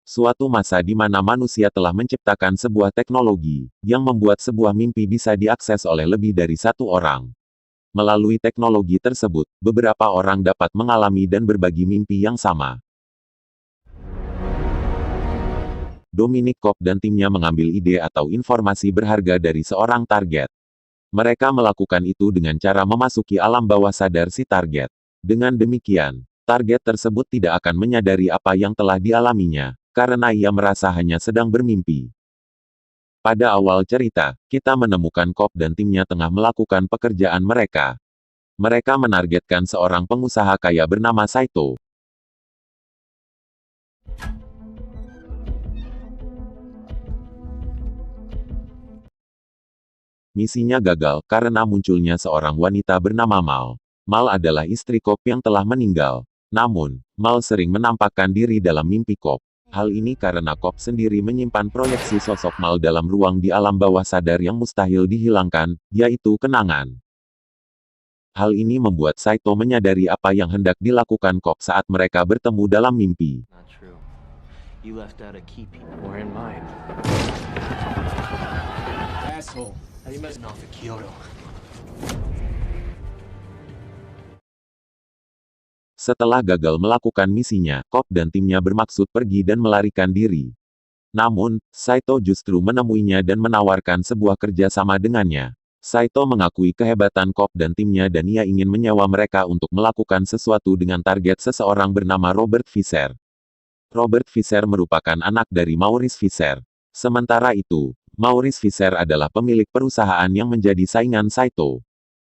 Suatu masa di mana manusia telah menciptakan sebuah teknologi yang membuat sebuah mimpi bisa diakses oleh lebih dari satu orang. Melalui teknologi tersebut, beberapa orang dapat mengalami dan berbagi mimpi yang sama. Dominic Cobb dan timnya mengambil ide atau informasi berharga dari seorang target. Mereka melakukan itu dengan cara memasuki alam bawah sadar si target. Dengan demikian, target tersebut tidak akan menyadari apa yang telah dialaminya, karena ia merasa hanya sedang bermimpi. Pada awal cerita, kita menemukan Cobb dan timnya tengah melakukan pekerjaan mereka. Mereka menargetkan seorang pengusaha kaya bernama Saito. Misinya gagal karena munculnya seorang wanita bernama Mal. Mal adalah istri Cobb yang telah meninggal. Namun, Mal sering menampakkan diri dalam mimpi Cobb. Hal ini karena Cobb sendiri menyimpan proyeksi sosok Mal dalam ruang di alam bawah sadar yang mustahil dihilangkan, yaitu kenangan. Hal ini membuat Saito menyadari apa yang hendak dilakukan Cobb saat mereka bertemu dalam mimpi. Not true. You left out a key piece. Or in mine. Asshole. How you messing off at Kyoto? Setelah gagal melakukan misinya, Cobb dan timnya bermaksud pergi dan melarikan diri. Namun, Saito justru menemuinya dan menawarkan sebuah kerja sama dengannya. Saito mengakui kehebatan Cobb dan timnya dan ia ingin menyewa mereka untuk melakukan sesuatu dengan target seseorang bernama Robert Fisher. Robert Fisher merupakan anak dari Maurice Fisher. Sementara itu, Maurice Fisher adalah pemilik perusahaan yang menjadi saingan Saito.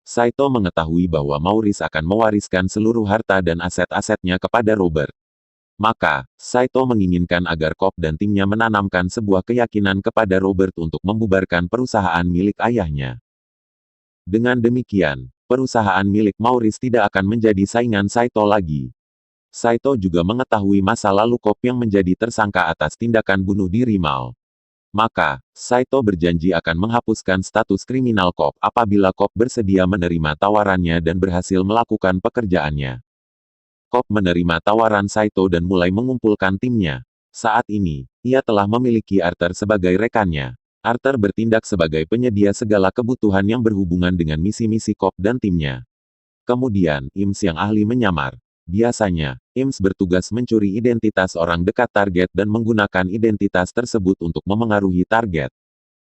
Saito mengetahui bahwa Maurice akan mewariskan seluruh harta dan aset-asetnya kepada Robert. Maka, Saito menginginkan agar Cobb dan timnya menanamkan sebuah keyakinan kepada Robert untuk membubarkan perusahaan milik ayahnya. Dengan demikian, perusahaan milik Maurice tidak akan menjadi saingan Saito lagi. Saito juga mengetahui masa lalu Cobb yang menjadi tersangka atas tindakan bunuh diri Mal. Maka, Saito berjanji akan menghapuskan status kriminal Cobb apabila Cobb bersedia menerima tawarannya dan berhasil melakukan pekerjaannya. Cobb menerima tawaran Saito dan mulai mengumpulkan timnya. Saat ini, ia telah memiliki Arthur sebagai rekannya. Arthur bertindak sebagai penyedia segala kebutuhan yang berhubungan dengan misi-misi Cobb dan timnya. Kemudian, Ims yang ahli menyamar. Biasanya, Ims bertugas mencuri identitas orang dekat target dan menggunakan identitas tersebut untuk memengaruhi target.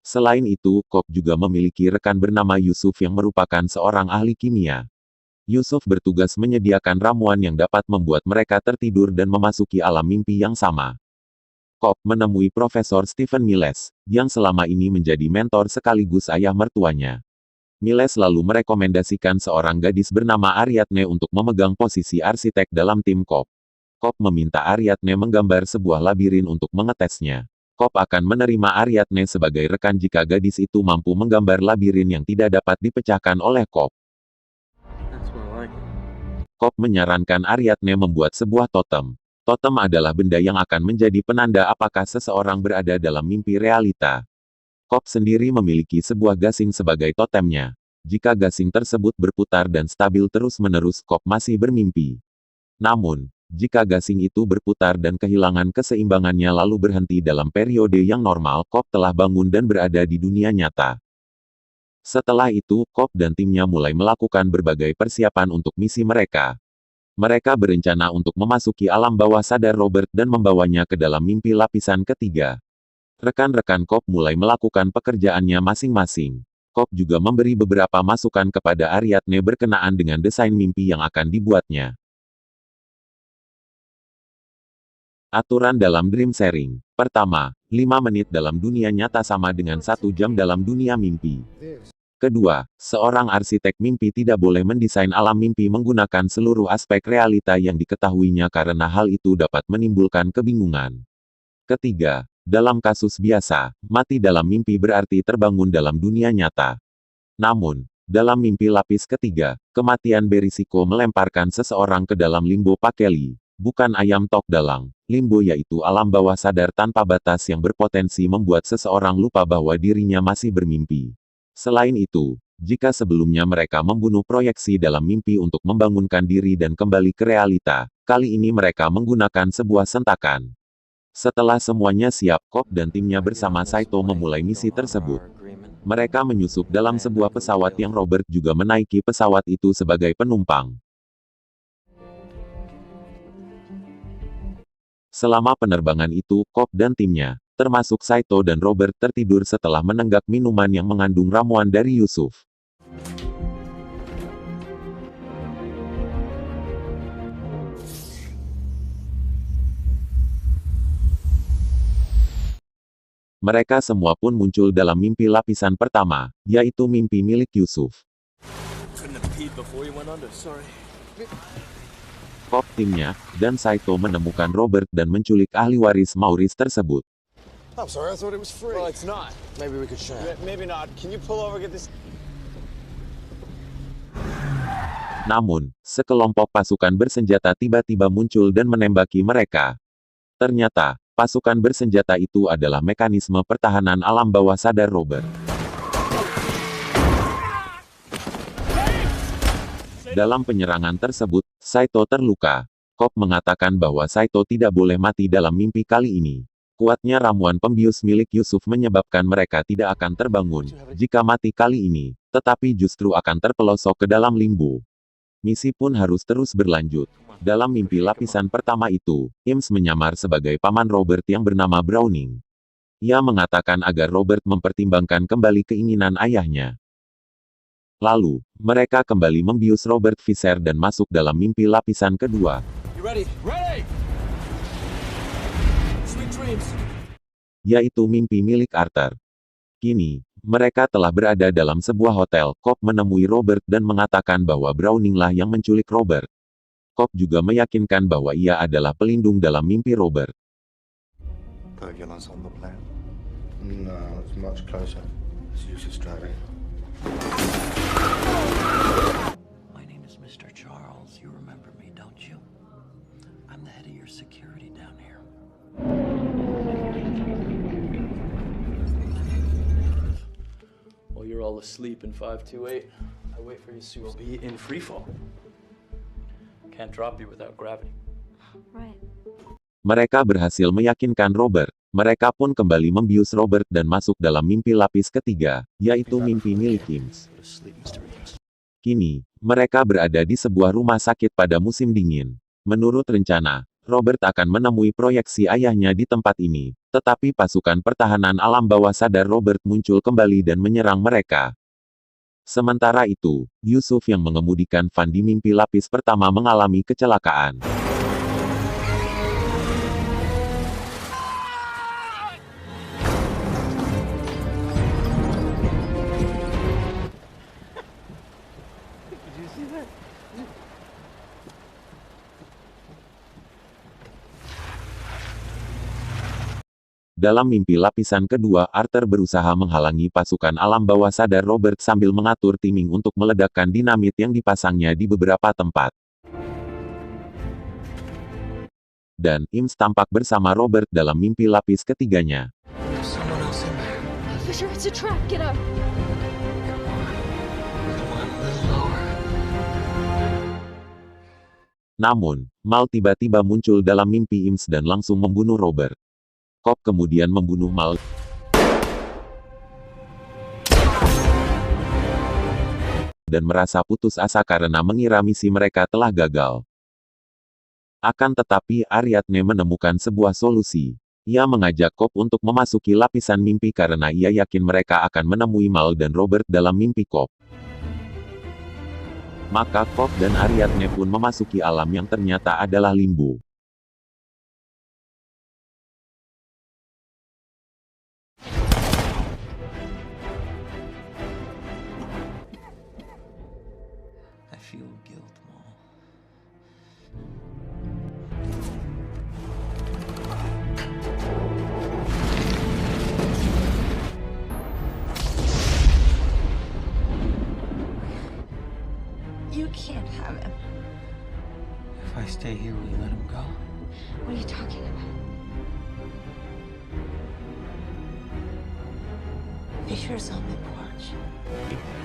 Selain itu, Cobb juga memiliki rekan bernama Yusuf yang merupakan seorang ahli kimia. Yusuf bertugas menyediakan ramuan yang dapat membuat mereka tertidur dan memasuki alam mimpi yang sama. Cobb menemui Profesor Stephen Miles, yang selama ini menjadi mentor sekaligus ayah mertuanya. Miles lalu merekomendasikan seorang gadis bernama Ariadne untuk memegang posisi arsitek dalam tim Cobb. Cobb meminta Ariadne menggambar sebuah labirin untuk mengetesnya. Cobb akan menerima Ariadne sebagai rekan jika gadis itu mampu menggambar labirin yang tidak dapat dipecahkan oleh Cobb. That's more like it. Cobb menyarankan Ariadne membuat sebuah totem. Totem adalah benda yang akan menjadi penanda apakah seseorang berada dalam mimpi realita. Cobb sendiri memiliki sebuah gasing sebagai totemnya. Jika gasing tersebut berputar dan stabil terus-menerus, Cobb masih bermimpi. Namun, jika gasing itu berputar dan kehilangan keseimbangannya lalu berhenti dalam periode yang normal, Cobb telah bangun dan berada di dunia nyata. Setelah itu, Cobb dan timnya mulai melakukan berbagai persiapan untuk misi mereka. Mereka berencana untuk memasuki alam bawah sadar Robert dan membawanya ke dalam mimpi lapisan ketiga. Rekan-rekan Cobb mulai melakukan pekerjaannya masing-masing. Cobb juga memberi beberapa masukan kepada Ariadne berkenaan dengan desain mimpi yang akan dibuatnya. Aturan dalam dream sharing. Pertama, 5 menit dalam dunia nyata sama dengan 1 jam dalam dunia mimpi. Kedua, seorang arsitek mimpi tidak boleh mendesain alam mimpi menggunakan seluruh aspek realita yang diketahuinya karena hal itu dapat menimbulkan kebingungan. Ketiga, dalam kasus biasa, mati dalam mimpi berarti terbangun dalam dunia nyata. Namun, dalam mimpi lapis ketiga, kematian berisiko melemparkan seseorang ke dalam limbo pakeli, bukan ayam tok dalang. Limbo yaitu alam bawah sadar tanpa batas yang berpotensi membuat seseorang lupa bahwa dirinya masih bermimpi. Selain itu, jika sebelumnya mereka membunuh proyeksi dalam mimpi untuk membangunkan diri dan kembali ke realita, kali ini mereka menggunakan sebuah sentakan. Setelah semuanya siap, Cobb dan timnya bersama Saito memulai misi tersebut. Mereka menyusup dalam sebuah pesawat yang Robert juga menaiki pesawat itu sebagai penumpang. Selama penerbangan itu, Cobb dan timnya, termasuk Saito dan Robert tertidur setelah menenggak minuman yang mengandung ramuan dari Yusuf. Mereka semua pun muncul dalam mimpi lapisan pertama, yaitu mimpi milik Yusuf. Cobb, timnya, dan Saito menemukan Robert dan menculik ahli waris Maurice tersebut. I'm sorry, I thought it was free. Well, it's not. Maybe we could share. Maybe not. Can you pull over, get this? Namun, sekelompok pasukan bersenjata tiba-tiba muncul dan menembaki mereka. Ternyata, pasukan bersenjata itu adalah mekanisme pertahanan alam bawah sadar Robert. Dalam penyerangan tersebut, Saito terluka. Cobb mengatakan bahwa Saito tidak boleh mati dalam mimpi kali ini. Kuatnya ramuan pembius milik Yusuf menyebabkan mereka tidak akan terbangun jika mati kali ini, tetapi justru akan terpelosok ke dalam limbo. Misi pun harus terus berlanjut. Dalam mimpi lapisan pertama itu, Ims menyamar sebagai paman Robert yang bernama Browning. Ia mengatakan agar Robert mempertimbangkan kembali keinginan ayahnya. Lalu, mereka kembali membius Robert Fisher dan masuk dalam mimpi lapisan kedua. You ready? Ready! Sweet dreams. Yaitu mimpi milik Arthur. Kini, mereka telah berada dalam sebuah hotel. Cobb menemui Robert dan mengatakan bahwa Browning lah yang menculik Robert. Cobb juga meyakinkan bahwa ia adalah pelindung dalam mimpi Robert. Pergola's on the plan. No, it's much closer. It's Yusuf's driving. My name is Mr. Charles. You remember me, don't you? I'm the head of your security down here. While you're all asleep in 528, I wait for you to be in freefall. Can't drop you without gravity. Right. Mereka berhasil meyakinkan Robert. Mereka pun kembali membius Robert dan masuk dalam mimpi lapis ketiga, yaitu mimpi milik Ims. Go to sleep, Mr. Eames. Kini, mereka berada di sebuah rumah sakit pada musim dingin. Menurut rencana, Robert akan menemui proyeksi ayahnya di tempat ini, tetapi pasukan pertahanan alam bawah sadar Robert muncul kembali dan menyerang mereka. Sementara itu, Yusuf yang mengemudikan van di mimpi lapis pertama mengalami kecelakaan. Dalam mimpi lapisan kedua, Arthur berusaha menghalangi pasukan alam bawah sadar Robert sambil mengatur timing untuk meledakkan dinamit yang dipasangnya di beberapa tempat. Dan Ims tampak bersama Robert dalam mimpi lapis ketiganya. There's someone else in there. Fisher, it's a trap. Get up. Come on, a little lower. Namun, Mal tiba-tiba muncul dalam mimpi Ims dan langsung membunuh Robert. Cobb kemudian membunuh Mal dan merasa putus asa karena mengira misi mereka telah gagal. Akan tetapi Ariadne menemukan sebuah solusi. Ia mengajak Cobb untuk memasuki lapisan mimpi karena ia yakin mereka akan menemui Mal dan Robert dalam mimpi Cobb. Maka Cobb dan Ariadne pun memasuki alam yang ternyata adalah limbo. I feel guilt, Mom. You can't have him. If I stay here, will you let him go? What are you talking about? Fisher's on the porch.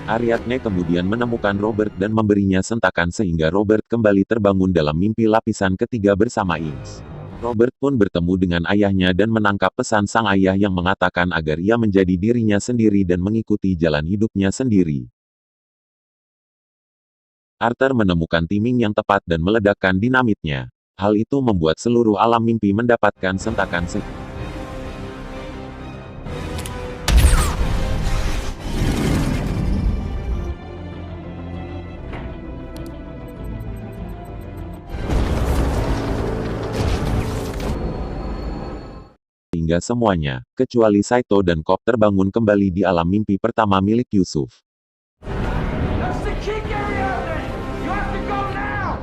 Ariadne kemudian menemukan Robert dan memberinya sentakan sehingga Robert kembali terbangun dalam mimpi lapisan ketiga bersama Ims. Robert pun bertemu dengan ayahnya dan menangkap pesan sang ayah yang mengatakan agar ia menjadi dirinya sendiri dan mengikuti jalan hidupnya sendiri. Arthur menemukan timing yang tepat dan meledakkan dinamitnya. Hal itu membuat seluruh alam mimpi mendapatkan sentakan hingga semuanya, kecuali Saito dan Cobb terbangun kembali di alam mimpi pertama milik Yusuf. That's the key area! You have to go now!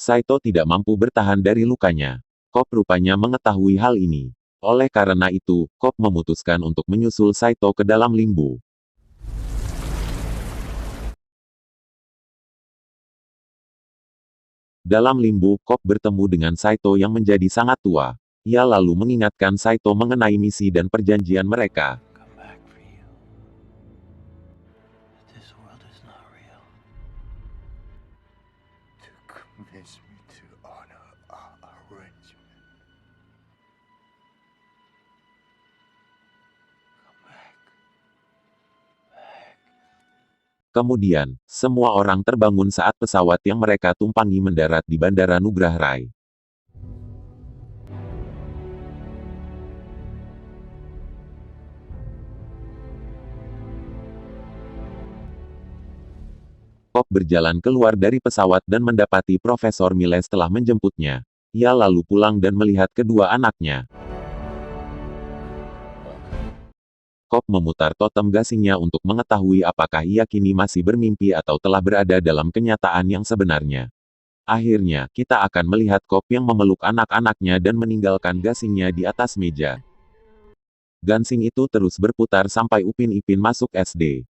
Saito tidak mampu bertahan dari lukanya. Cobb rupanya mengetahui hal ini. Oleh karena itu, Cobb memutuskan untuk menyusul Saito ke dalam limbo. Dalam limbo, Cobb bertemu dengan Saito yang menjadi sangat tua. Ia lalu mengingatkan Saito mengenai misi dan perjanjian mereka. Come back for you. This world is not real. To convince me to honor our arrangement. Come back. Kemudian, semua orang terbangun saat pesawat yang mereka tumpangi mendarat di Bandara Nugrah Rai. Cobb berjalan keluar dari pesawat dan mendapati Profesor Miles telah menjemputnya. Ia lalu pulang dan melihat kedua anaknya. Cobb memutar totem gasingnya untuk mengetahui apakah ia kini masih bermimpi atau telah berada dalam kenyataan yang sebenarnya. Akhirnya, kita akan melihat Cobb yang memeluk anak-anaknya dan meninggalkan gasingnya di atas meja. Gansing itu terus berputar sampai Upin Ipin masuk SD.